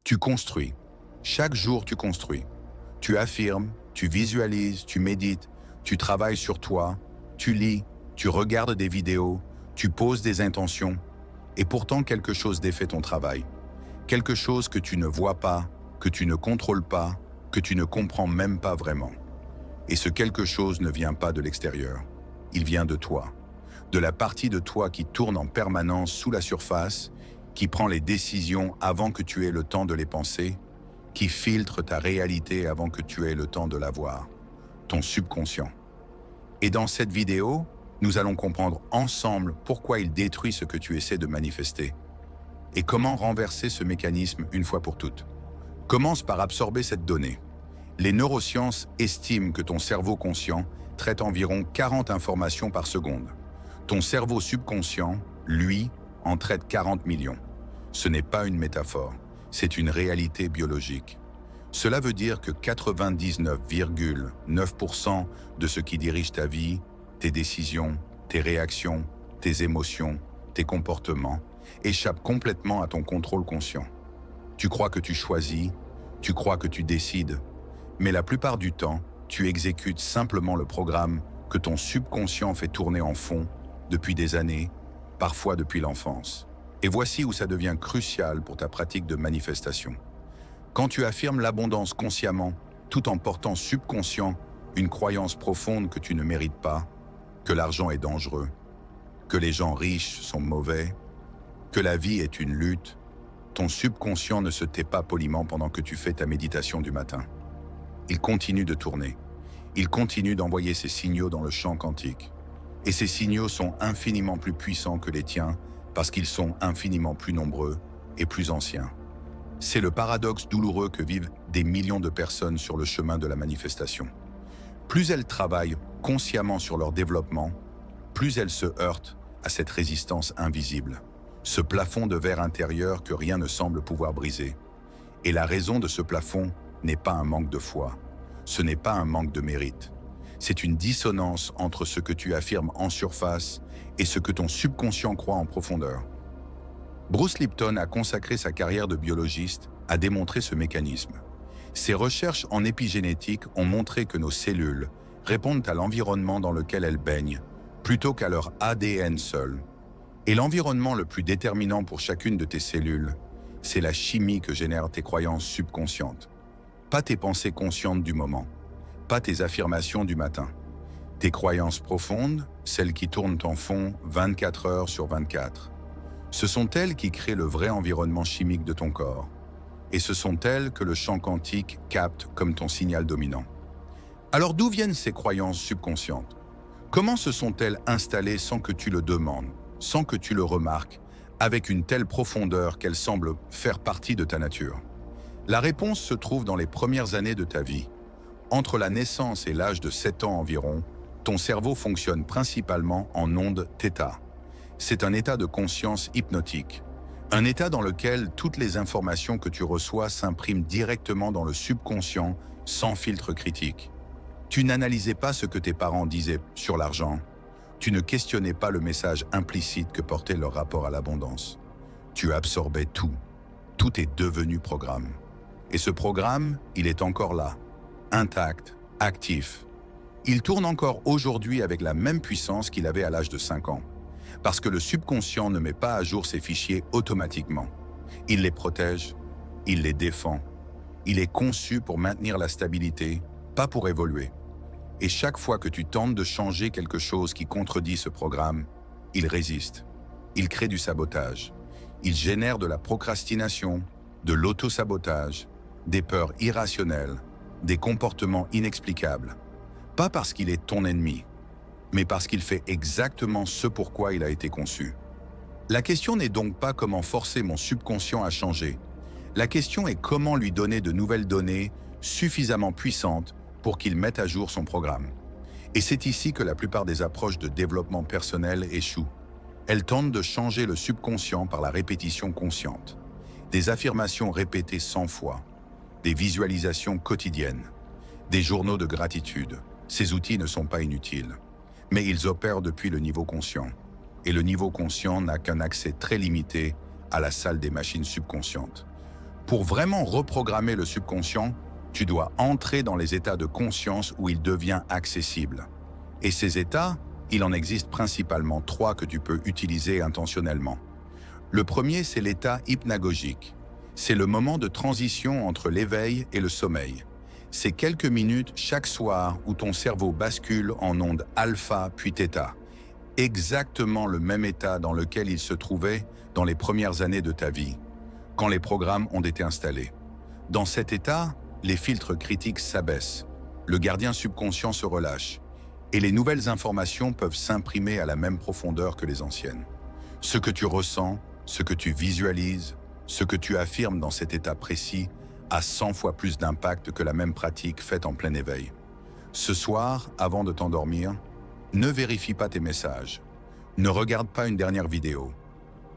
Tu construis. Chaque jour, tu construis. Tu affirmes, tu visualises, tu médites, tu travailles sur toi, tu lis, tu regardes des vidéos, tu poses des intentions, et pourtant quelque chose défait ton travail. Quelque chose que tu ne vois pas, que tu ne contrôles pas, que tu ne comprends même pas vraiment. Et ce quelque chose ne vient pas de l'extérieur. Il vient de toi. De la partie de toi qui tourne en permanence sous la surface, qui prend les décisions avant que tu aies le temps de les penser, qui filtre ta réalité avant que tu aies le temps de la voir. Ton subconscient. Et dans cette vidéo, nous allons comprendre ensemble pourquoi il détruit ce que tu essaies de manifester et comment renverser ce mécanisme une fois pour toutes. Commence par absorber cette donnée. Les neurosciences estiment que ton cerveau conscient traite environ 40 informations par seconde. Ton cerveau subconscient, lui, en traite 40 millions. Ce n'est pas une métaphore, c'est une réalité biologique. Cela veut dire que 99,9% de ce qui dirige ta vie, tes décisions, tes réactions, tes émotions, tes comportements, échappent complètement à ton contrôle conscient. Tu crois que tu choisis, tu crois que tu décides, mais la plupart du temps, tu exécutes simplement le programme que ton subconscient fait tourner en fond depuis des années, parfois depuis l'enfance. Et voici où ça devient crucial pour ta pratique de manifestation. Quand tu affirmes l'abondance consciemment, tout en portant subconscient une croyance profonde que tu ne mérites pas, que l'argent est dangereux, que les gens riches sont mauvais, que la vie est une lutte, ton subconscient ne se tait pas poliment pendant que tu fais ta méditation du matin. Il continue de tourner. Il continue d'envoyer ses signaux dans le champ quantique. Et ces signaux sont infiniment plus puissants que les tiens parce qu'ils sont infiniment plus nombreux et plus anciens. C'est le paradoxe douloureux que vivent des millions de personnes sur le chemin de la manifestation. Plus elles travaillent consciemment sur leur développement, plus elles se heurtent à cette résistance invisible, ce plafond de verre intérieur que rien ne semble pouvoir briser. Et la raison de ce plafond n'est pas un manque de foi, ce n'est pas un manque de mérite. C'est une dissonance entre ce que tu affirmes en surface et ce que ton subconscient croit en profondeur. Bruce Lipton a consacré sa carrière de biologiste à démontrer ce mécanisme. Ses recherches en épigénétique ont montré que nos cellules répondent à l'environnement dans lequel elles baignent, plutôt qu'à leur ADN seul. Et l'environnement le plus déterminant pour chacune de tes cellules, c'est la chimie que génèrent tes croyances subconscientes. Pas tes pensées conscientes du moment, pas tes affirmations du matin. Tes croyances profondes, celles qui tournent en fond 24 heures sur 24. Ce sont elles qui créent le vrai environnement chimique de ton corps. Et ce sont elles que le champ quantique capte comme ton signal dominant. Alors d'où viennent ces croyances subconscientes? Comment se sont-elles installées sans que tu le demandes, sans que tu le remarques, avec une telle profondeur qu'elles semblent faire partie de ta nature? La réponse se trouve dans les premières années de ta vie. Entre la naissance et l'âge de 7 ans environ, ton cerveau fonctionne principalement en ondes θ. C'est un état de conscience hypnotique. Un état dans lequel toutes les informations que tu reçois s'impriment directement dans le subconscient sans filtre critique. Tu n'analysais pas ce que tes parents disaient sur l'argent. Tu ne questionnais pas le message implicite que portait leur rapport à l'abondance. Tu absorbais tout. Tout est devenu programme. Et ce programme, il est encore là, intact, actif. Il tourne encore aujourd'hui avec la même puissance qu'il avait à l'âge de 5 ans. Parce que le subconscient ne met pas à jour ses fichiers automatiquement. Il les protège, il les défend. Il est conçu pour maintenir la stabilité, pas pour évoluer. Et chaque fois que tu tentes de changer quelque chose qui contredit ce programme, il résiste. Il crée du sabotage. Il génère de la procrastination, de l'auto-sabotage, des peurs irrationnelles, des comportements inexplicables. Pas parce qu'il est ton ennemi, mais parce qu'il fait exactement ce pourquoi il a été conçu. La question n'est donc pas comment forcer mon subconscient à changer. La question est comment lui donner de nouvelles données suffisamment puissantes pour qu'il mette à jour son programme. Et c'est ici que la plupart des approches de développement personnel échouent. Elles tentent de changer le subconscient par la répétition consciente. Des affirmations répétées 100 fois, des visualisations quotidiennes, des journaux de gratitude. Ces outils ne sont pas inutiles. Mais ils opèrent depuis le niveau conscient. Et le niveau conscient n'a qu'un accès très limité à la salle des machines subconscientes. Pour vraiment reprogrammer le subconscient, tu dois entrer dans les états de conscience où il devient accessible. Et ces états, il en existe principalement 3 que tu peux utiliser intentionnellement. Le premier, c'est l'état hypnagogique. C'est le moment de transition entre l'éveil et le sommeil. C'est quelques minutes chaque soir où ton cerveau bascule en ondes alpha puis θ. Exactement le même état dans lequel il se trouvait dans les premières années de ta vie, quand les programmes ont été installés. Dans cet état, les filtres critiques s'abaissent, le gardien subconscient se relâche, et les nouvelles informations peuvent s'imprimer à la même profondeur que les anciennes. Ce que tu ressens, ce que tu visualises, ce que tu affirmes dans cet état précis a 100 fois plus d'impact que la même pratique faite en plein éveil. Ce soir, avant de t'endormir, ne vérifie pas tes messages. Ne regarde pas une dernière vidéo.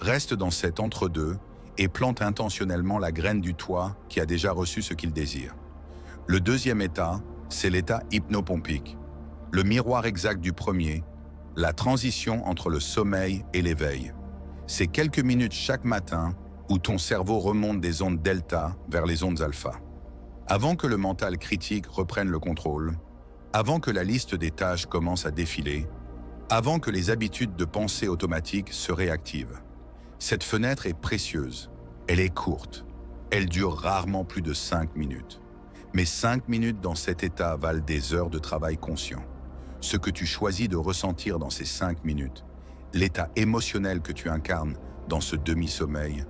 Reste dans cet entre-deux et plante intentionnellement la graine du toi qui a déjà reçu ce qu'il désire. Le deuxième état, c'est l'état hypnopompique. Le miroir exact du premier, la transition entre le sommeil et l'éveil. C'est quelques minutes chaque matin où ton cerveau remonte des ondes delta vers les ondes alpha. Avant que le mental critique reprenne le contrôle, avant que la liste des tâches commence à défiler, avant que les habitudes de pensée automatique se réactivent. Cette fenêtre est précieuse, elle est courte, elle dure rarement plus de 5 minutes. Mais 5 minutes dans cet état valent des heures de travail conscient. Ce que tu choisis de ressentir dans ces 5 minutes, l'état émotionnel que tu incarnes dans ce demi-sommeil,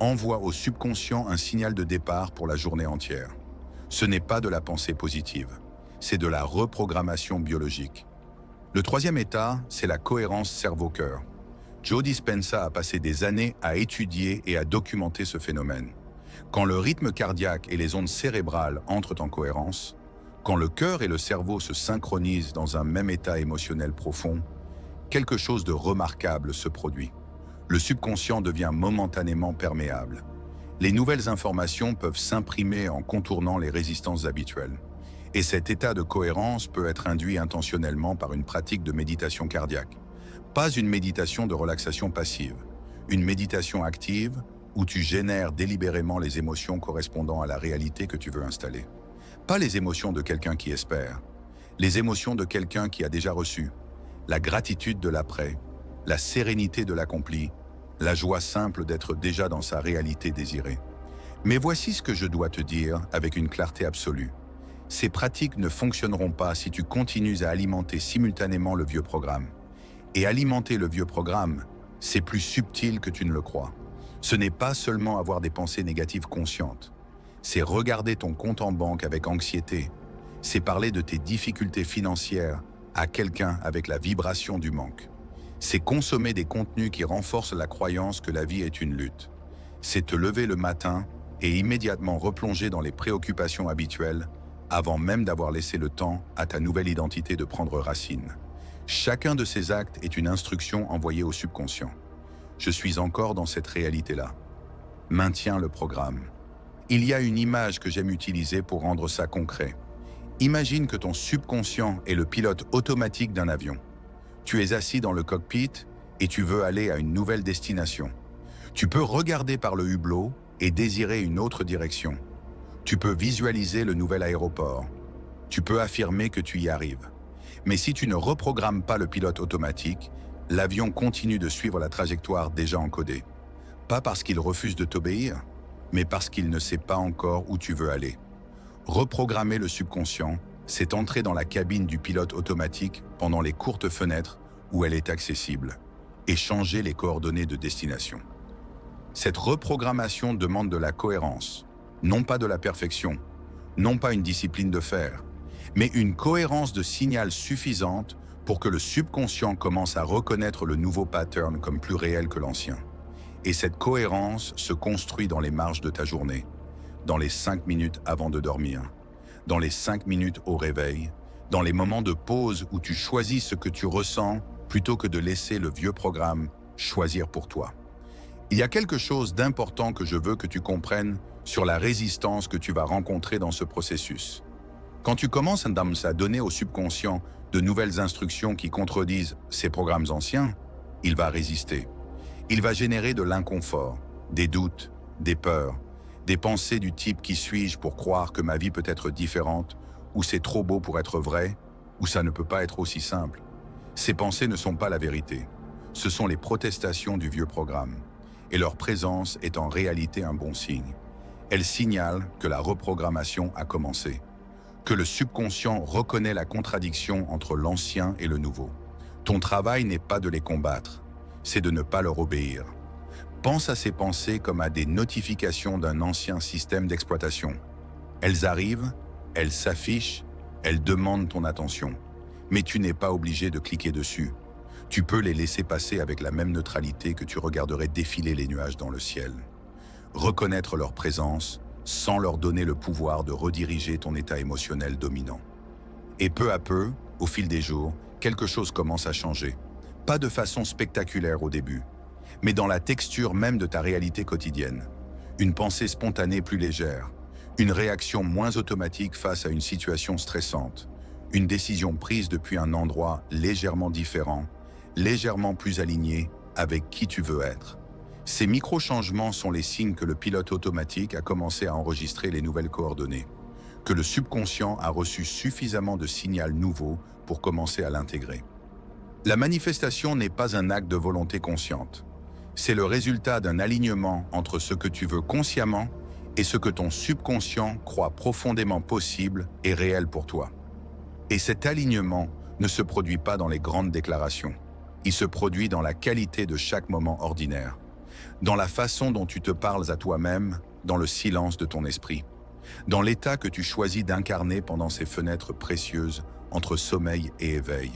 envoie au subconscient un signal de départ pour la journée entière. Ce n'est pas de la pensée positive, c'est de la reprogrammation biologique. Le troisième état, c'est la cohérence cerveau-cœur. Joe Dispenza a passé des années à étudier et à documenter ce phénomène. Quand le rythme cardiaque et les ondes cérébrales entrent en cohérence, quand le cœur et le cerveau se synchronisent dans un même état émotionnel profond, quelque chose de remarquable se produit. Le subconscient devient momentanément perméable. Les nouvelles informations peuvent s'imprimer en contournant les résistances habituelles. Et cet état de cohérence peut être induit intentionnellement par une pratique de méditation cardiaque. Pas une méditation de relaxation passive, une méditation active où tu génères délibérément les émotions correspondant à la réalité que tu veux installer. Pas les émotions de quelqu'un qui espère, les émotions de quelqu'un qui a déjà reçu, la gratitude de l'après, la sérénité de l'accompli, la joie simple d'être déjà dans sa réalité désirée. Mais voici ce que je dois te dire avec une clarté absolue. Ces pratiques ne fonctionneront pas si tu continues à alimenter simultanément le vieux programme. Et alimenter le vieux programme, c'est plus subtil que tu ne le crois. Ce n'est pas seulement avoir des pensées négatives conscientes. C'est regarder ton compte en banque avec anxiété. C'est parler de tes difficultés financières à quelqu'un avec la vibration du manque. C'est consommer des contenus qui renforcent la croyance que la vie est une lutte. C'est te lever le matin et immédiatement replonger dans les préoccupations habituelles avant même d'avoir laissé le temps à ta nouvelle identité de prendre racine. Chacun de ces actes est une instruction envoyée au subconscient. Je suis encore dans cette réalité-là. Maintiens le programme. Il y a une image que j'aime utiliser pour rendre ça concret. Imagine que ton subconscient est le pilote automatique d'un avion. Tu es assis dans le cockpit et tu veux aller à une nouvelle destination. Tu peux regarder par le hublot et désirer une autre direction. Tu peux visualiser le nouvel aéroport. Tu peux affirmer que tu y arrives. Mais si tu ne reprogrammes pas le pilote automatique, l'avion continue de suivre la trajectoire déjà encodée. Pas parce qu'il refuse de t'obéir, mais parce qu'il ne sait pas encore où tu veux aller. Reprogrammer le subconscient, c'est entrer dans la cabine du pilote automatique pendant les courtes fenêtres où elle est accessible et changer les coordonnées de destination. Cette reprogrammation demande de la cohérence, non pas de la perfection, non pas une discipline de fer, mais une cohérence de signal suffisante pour que le subconscient commence à reconnaître le nouveau pattern comme plus réel que l'ancien. Et cette cohérence se construit dans les marges de ta journée, dans les 5 minutes avant de dormir, dans les 5 minutes au réveil, dans les moments de pause où tu choisis ce que tu ressens plutôt que de laisser le vieux programme choisir pour toi. Il y a quelque chose d'important que je veux que tu comprennes sur la résistance que tu vas rencontrer dans ce processus. Quand tu commences à donner au subconscient de nouvelles instructions qui contredisent ces programmes anciens, il va résister. Il va générer de l'inconfort, des doutes, des peurs. Des pensées du type «qui suis-je pour croire que ma vie peut être différente?» ou «c'est trop beau pour être vrai?» ou «ça ne peut pas être aussi simple». Ces pensées ne sont pas la vérité. Ce sont les protestations du vieux programme. Et leur présence est en réalité un bon signe. Elles signalent que la reprogrammation a commencé, que le subconscient reconnaît la contradiction entre l'ancien et le nouveau. Ton travail n'est pas de les combattre, c'est de ne pas leur obéir. Pense à ces pensées comme à des notifications d'un ancien système d'exploitation. Elles arrivent, elles s'affichent, elles demandent ton attention. Mais tu n'es pas obligé de cliquer dessus. Tu peux les laisser passer avec la même neutralité que tu regarderais défiler les nuages dans le ciel. Reconnaître leur présence sans leur donner le pouvoir de rediriger ton état émotionnel dominant. Et peu à peu, au fil des jours, quelque chose commence à changer. Pas de façon spectaculaire au début, mais dans la texture même de ta réalité quotidienne. Une pensée spontanée plus légère, une réaction moins automatique face à une situation stressante, une décision prise depuis un endroit légèrement différent, légèrement plus aligné avec qui tu veux être. Ces micro-changements sont les signes que le pilote automatique a commencé à enregistrer les nouvelles coordonnées, que le subconscient a reçu suffisamment de signal nouveau pour commencer à l'intégrer. La manifestation n'est pas un acte de volonté consciente. C'est le résultat d'un alignement entre ce que tu veux consciemment et ce que ton subconscient croit profondément possible et réel pour toi. Et cet alignement ne se produit pas dans les grandes déclarations. Il se produit dans la qualité de chaque moment ordinaire, dans la façon dont tu te parles à toi-même, dans le silence de ton esprit, dans l'état que tu choisis d'incarner pendant ces fenêtres précieuses entre sommeil et éveil,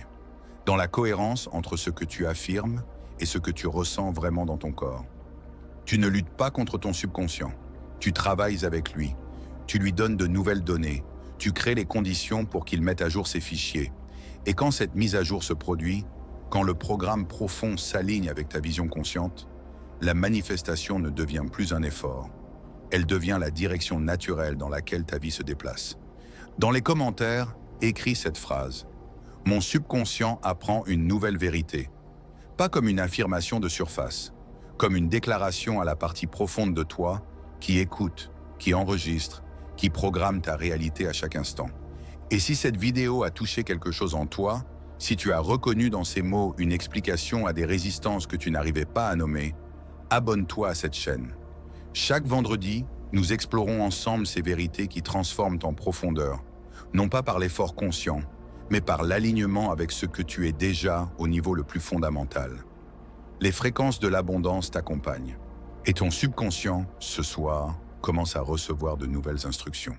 dans la cohérence entre ce que tu affirmes et ce que tu ressens vraiment dans ton corps. Tu ne luttes pas contre ton subconscient, tu travailles avec lui, tu lui donnes de nouvelles données, tu crées les conditions pour qu'il mette à jour ses fichiers. Et quand cette mise à jour se produit, quand le programme profond s'aligne avec ta vision consciente, la manifestation ne devient plus un effort. Elle devient la direction naturelle dans laquelle ta vie se déplace. Dans les commentaires, écris cette phrase. Mon subconscient apprend une nouvelle vérité. Pas comme une affirmation de surface, comme une déclaration à la partie profonde de toi qui écoute, qui enregistre, qui programme ta réalité à chaque instant. Et si cette vidéo a touché quelque chose en toi, si tu as reconnu dans ces mots une explication à des résistances que tu n'arrivais pas à nommer, abonne-toi à cette chaîne. Chaque vendredi, nous explorons ensemble ces vérités qui transforment en profondeur, non pas par l'effort conscient, mais par l'alignement avec ce que tu es déjà au niveau le plus fondamental. Les fréquences de l'abondance t'accompagnent. Et ton subconscient, ce soir, commence à recevoir de nouvelles instructions.